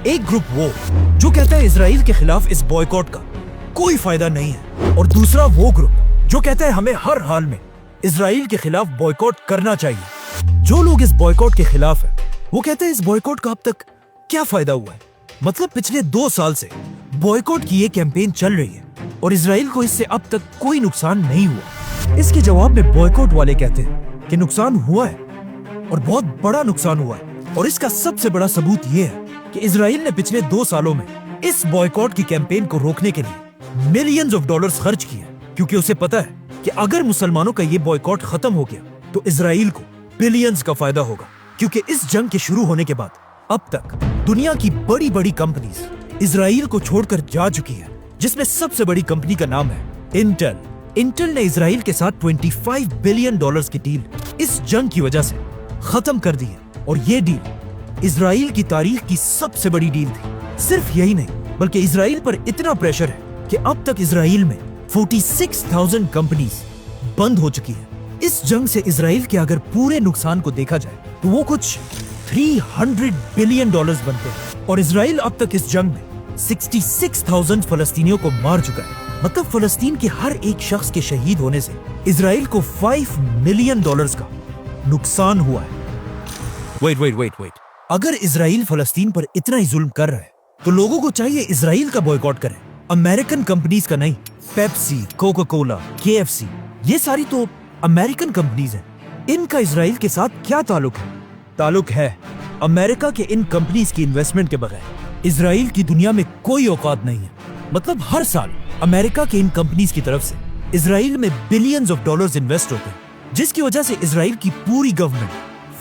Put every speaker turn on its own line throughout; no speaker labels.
एक ग्रुप वो जो कहता है इजराइल के खिलाफ इस बॉयकॉट का कोई फायदा नहीं है, और दूसरा वो ग्रुप जो कहता है हमें हर हाल में इजराइल के खिलाफ बॉयकॉट करना चाहिए। जो लोग इस बॉयकॉट के खिलाफ है वो कहते हैं इस बॉयकॉट का अब तक क्या फायदा हुआ है। मतलब पिछले 2 साल से बॉयकॉट की ये कैंपेन चल रही है और इजराइल को इससे अब तक कोई नुकसान नहीं हुआ। इसके जवाब में बॉयकॉट वाले कहते हैं कि नुकसान हुआ है और बहुत बड़ा नुकसान हुआ है, और इसका सबसे बड़ा सबूत ये है कि इजराइल ने पिछले 2 सालों में इस बॉयकॉट की कैंपेन को रोकने के लिए मिलियंस ऑफ डॉलर्स खर्च किए, क्योंकि उसे पता है कि अगर मुसलमानों का ये बॉयकॉट खत्म हो गया तो इजराइल को बिलियंस का फायदा होगा। क्योंकि इस जंग के शुरू होने के बाद अब तक दुनिया की बड़ी बड़ी कंपनीज इजराइल को छोड़कर जा चुकी है, जिसमें सबसे बड़ी कंपनी का नाम है इंटेल। इंटेल ने इजराइल के साथ $25 बिलियन की डील इस जंग की वजह से खत्म कर दी है, और ये डील इजराइल की तारीख की सबसे बड़ी डील थी। सिर्फ यही नहीं बल्कि इजराइल पर इतना प्रेशर है कि अब तक इजराइल में 46,000 कंपनीज बंद हो चुकी है। इस जंग से इजराइल के अगर पूरे नुकसान को देखा जाए तो वो कुछ $300 बिलियन बनते हैं, और इजराइल अब तक इस जंग में 66,000 फलस्तीनियों को मार चुका है। मतलब फलस्तीन के हर एक शख्स के शहीद होने से इजराइल को $5 मिलियन का नुकसान हुआ है। वेट, अगर इजराइल फलस्तीन पर इतना ही जुल्म कर रहा है तो लोगों को चाहिए इजराइल का बॉयकॉट करें, अमेरिकन कंपनीज का नहीं। पेप्सी, कोका कोला, KFC ये सारी तो अमेरिकन कंपनीज हैं। इनका इजराइल के साथ क्या ताल्लुक है। अमेरिका के इन कंपनीज की इन्वेस्टमेंट के बगैर इजराइल की दुनिया में कोई औकात नहीं है। मतलब हर साल अमेरिका के इन कंपनीज की तरफ से इजराइल में बिलियंस ऑफ डॉलर्स इन्वेस्ट होते हैं, जिसकी वजह से इजराइल की पूरी गवर्नमेंट,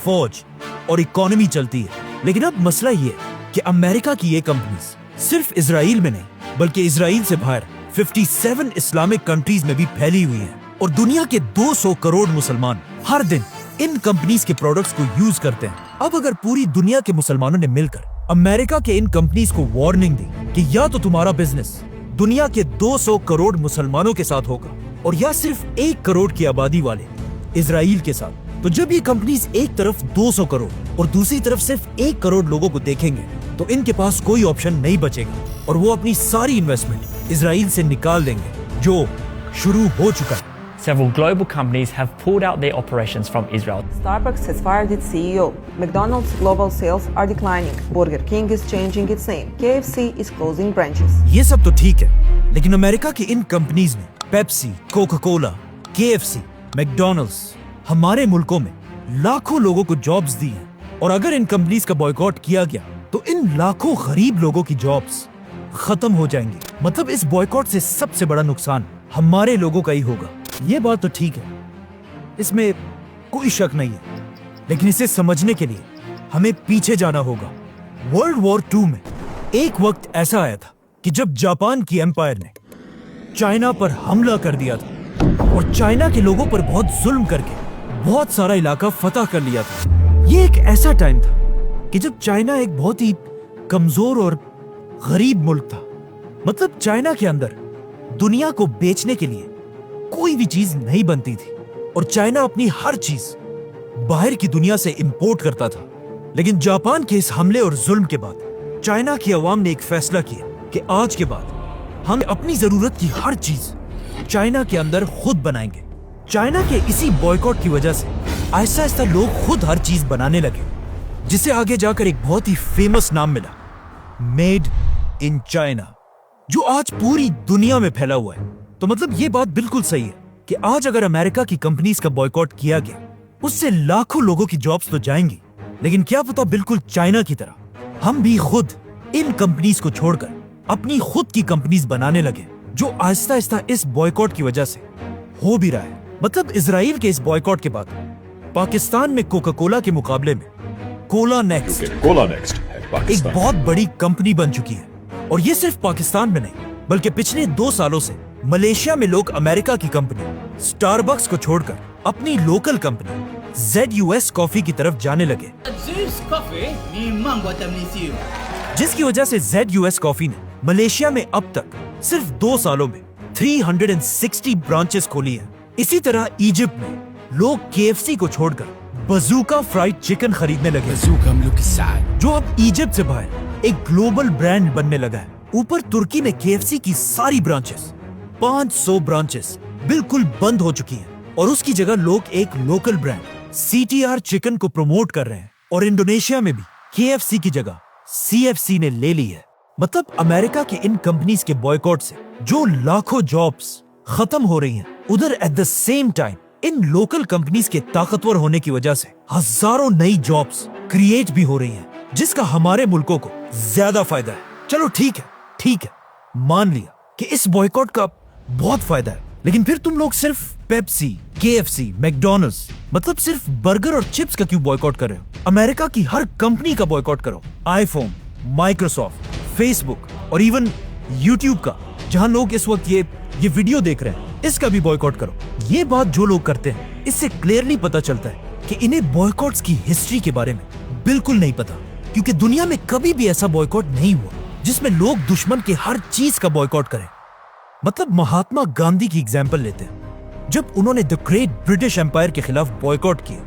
फौज और इकोनॉमी चलती है। लेकिन अब मसला ये है कि अमेरिका की ये कंपनीज सिर्फ इजराइल में नहीं बल्कि इजराइल से बाहर 57 इस्लामिक कंट्रीज में भी फैली हुई हैं, और दुनिया के 200 करोड़ मुसलमान हर दिन इन कंपनीज के प्रोडक्ट्स को यूज करते हैं। अब अगर पूरी दुनिया के मुसलमानों ने मिलकर अमेरिका के इन कंपनीज को वार्निंग दी कि या तो तुम्हारा बिजनेस दुनिया के 200 करोड़ मुसलमानों के साथ होगा और या सिर्फ 1 करोड़ की आबादी वाले इजराइल के साथ, तो जब ये कंपनीज एक तरफ 200 करोड़ और दूसरी तरफ सिर्फ 1 करोड़ लोगों को देखेंगे तो इनके पास कोई ऑप्शन नहीं बचेगा, और वो अपनी सारी इन्वेस्टमेंट इजराइल से निकाल देंगे, जो शुरू हो चुका है।
Several global companies have pulled out their operations from Israel.
Starbucks has fired its CEO. McDonald's global sales are declining. Burger King is changing its name. KFC is closing branches.
ये सब तो ठीक है, लेकिन अमेरिका की इन companies ने Pepsi, Coca Cola, KFC, McDonald's हमारे मुल्कों में लाखों लोगों को जॉब्स दी हैं, और अगर इन कंपनीज का बॉयकॉट किया गया तो इन लाखों गरीब लोगों की जॉब्स खत्म हो जाएंगी। मतलब इस बॉयकॉट से सबसे बड़ा नुकसान हमारे लोगों का ही होगा। ये बात तो ठीक है, इसमें कोई शक नहीं है, लेकिन इसे समझने के लिए हमें पीछे जाना होगा। वर्ल्ड वॉर 2 में एक वक्त ऐसा आया था कि जब जापान की एम्पायर ने चाइना पर हमला कर दिया था और चाइना के लोगों पर बहुत जुल्म करके बहुत सारा इलाका फतह कर लिया था। ये एक ऐसा टाइम था कि जब चाइना एक बहुत ही कमजोर और गरीब मुल्क था। मतलब चाइना के अंदर दुनिया को बेचने के लिए कोई भी चीज नहीं बनती थी, और चाइना अपनी हर चीज बाहर की दुनिया से इंपोर्ट करता था। लेकिन जापान के इस हमले और जुल्म के बाद चाइना की आवाम ने एक फैसला किया कि आज के बाद हम अपनी जरूरत की हर चीज चाइना के अंदर खुद बनाएंगे। चाइना के इसी बॉयकॉट की वजह से आहिस्ता आहिस्ता लोग खुद हर चीज बनाने लगे, जिसे आगे जाकर एक बहुत ही फेमस नाम मिला, मेड इन चाइना, जो आज पूरी दुनिया में फैला हुआ है। तो मतलब ये बात बिल्कुल सही है कि आज अगर अमेरिका की कंपनीज का बॉयकॉट किया गया, उससे लाखों लोगों की जॉब्स तो जाएंगी, लेकिन क्या पता बिल्कुल चाइना की तरह हम भी खुद इन कंपनीज को छोड़कर अपनी खुद की कंपनीज बनाने लगे, जो आहिस्ता आहिस्ता इस बॉयकॉट की वजह से हो भी रहा है। मतलब इजराइल के इस बॉयकॉट के बाद पाकिस्तान में कोका कोला के मुकाबले में कोला नेक्स्ट एक बहुत बड़ी कंपनी बन चुकी है, और ये सिर्फ पाकिस्तान में नहीं बल्कि पिछले 2 सालों से मलेशिया में लोग अमेरिका की कंपनी स्टारबक्स को छोड़कर अपनी लोकल कंपनी ZUS कॉफी की तरफ जाने लगे, जिसकी वजह से ZUS कॉफी ने मलेशिया में अब तक सिर्फ 2 सालों में 360 ब्रांचेस खोली हैं। इसी तरह इजिप्ट में लोग KFC को छोड़कर बजूका फ्राइड चिकन खरीदने लगे, जो अब इजिप्ट से बाहर एक ग्लोबल ब्रांड बनने लगा है। ऊपर तुर्की में KFC की सारी ब्रांचेस 500 ब्रांचेस बिल्कुल बंद हो चुकी हैं और उसकी जगह लोग एक लोकल ब्रांड CTR चिकन को प्रमोट कर रहे हैं। और इंडोनेशिया में भी KFC की जगह CFC ने ले ली है। मतलब अमेरिका की इन कंपनीज के बॉयकॉट से जो लाखों जॉब्स खत्म हो रही हैं, उधर at the same time in local companies के ताकतवर होने की वजह से हजारों नई जॉब्स क्रिएट भी हो रही हैं, जिसका हमारे मुल्कों को ज्यादा फायदा है। चलो ठीक है, मान लिया कि इस बॉयकॉट का बहुत फायदा है, लेकिन फिर तुम लोग सिर्फ पेप्सी, KFC, मैकडॉनल्ड्स मतलब सिर्फ बर्गर और चिप्स का क्यों बॉयकॉट कर रहे हो? अमेरिका की हर कंपनी का बॉयकॉट करो। आईफोन, माइक्रोसॉफ्ट, फेसबुक और इवन यूट्यूब का, जहां लोग इस वक्त ये वीडियो देख रहे हैं, इसका भी बॉयकॉट करो। ये बात जो लोग करते हैं, इससे क्लियरली पता चलता है कि इन्हें बॉयकॉट्स की हिस्ट्री के बारे में बिल्कुल नहीं पता, क्योंकि दुनिया में कभी भी ऐसा बॉयकॉट नहीं हुआ जिसमें लोग दुश्मन के हर चीज का बॉयकॉट करें। मतलब महात्मा गांधी की एग्जाम्पल लेते हैं। जब उन्होंने द ग्रेट ब्रिटिश एम्पायर के खिलाफ बॉयकॉट किया,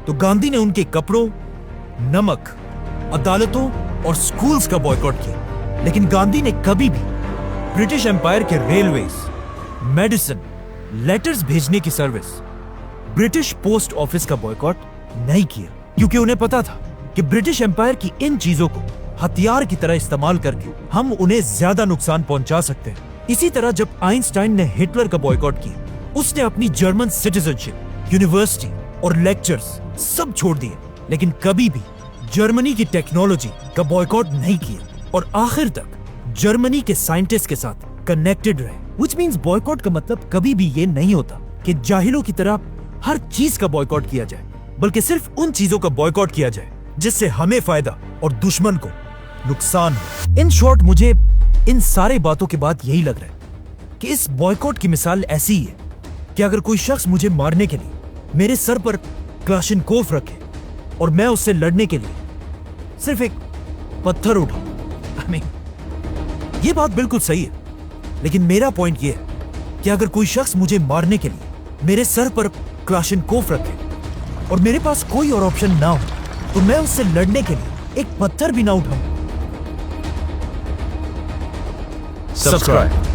तो गांधी ने उनके कपड़ों, नमक, अदालतों और स्कूल्स का बॉयकॉट किया। लेकिन गांधी ने कभी भी ब्रिटिश एम्पायर के रेलवेज, मेडिसिन, लेटर्स भेजने की सर्विस, ब्रिटिश पोस्ट ऑफिस का बॉयकॉट नहीं किया, क्योंकि उन्हें पता था कि ब्रिटिश एम्पायर की इन चीजों को हथियार की तरह इस्तेमाल करके हम उन्हें ज्यादा नुकसान पहुंचा सकते हैं। इसी तरह जब आइंस्टाइन ने हिटलर का बॉयकॉट किया, उसने अपनी जर्मन सिटीजनशिप, यूनिवर्सिटी और लेक्चर्स सब छोड़ दिए, लेकिन कभी भी जर्मनी की टेक्नोलॉजी का बॉयकॉट नहीं किया और आखिर तक जर्मनी के साइंटिस्ट के साथ कनेक्टेड रहे। Which means बॉयकॉट का मतलब कभी भी ये नहीं होता कि जाहिलों की तरह हर चीज का बॉयकॉट किया जाए, बल्कि सिर्फ उन चीजों का बॉयकॉट किया जाए जिससे हमें फायदा और दुश्मन को नुकसान हो। इन शॉर्ट, मुझे इन सारे बातों के बाद यही लग रहा है कि इस बॉयकॉट की मिसाल ऐसी ही है कि अगर कोई शख्स मुझे मारने के लिए मेरे सर पर क्लाशिनकोव रखे और मैं उससे लड़ने के लिए सिर्फ एक पत्थर उठाऊं। ये बात बिल्कुल सही है, लेकिन मेरा पॉइंट ये है कि अगर कोई शख्स मुझे मारने के लिए मेरे सर पर क्लाशिनकोव रखे और मेरे पास कोई और ऑप्शन ना हो, तो मैं उससे लड़ने के लिए एक पत्थर भी ना उठाऊं।
Subscribe.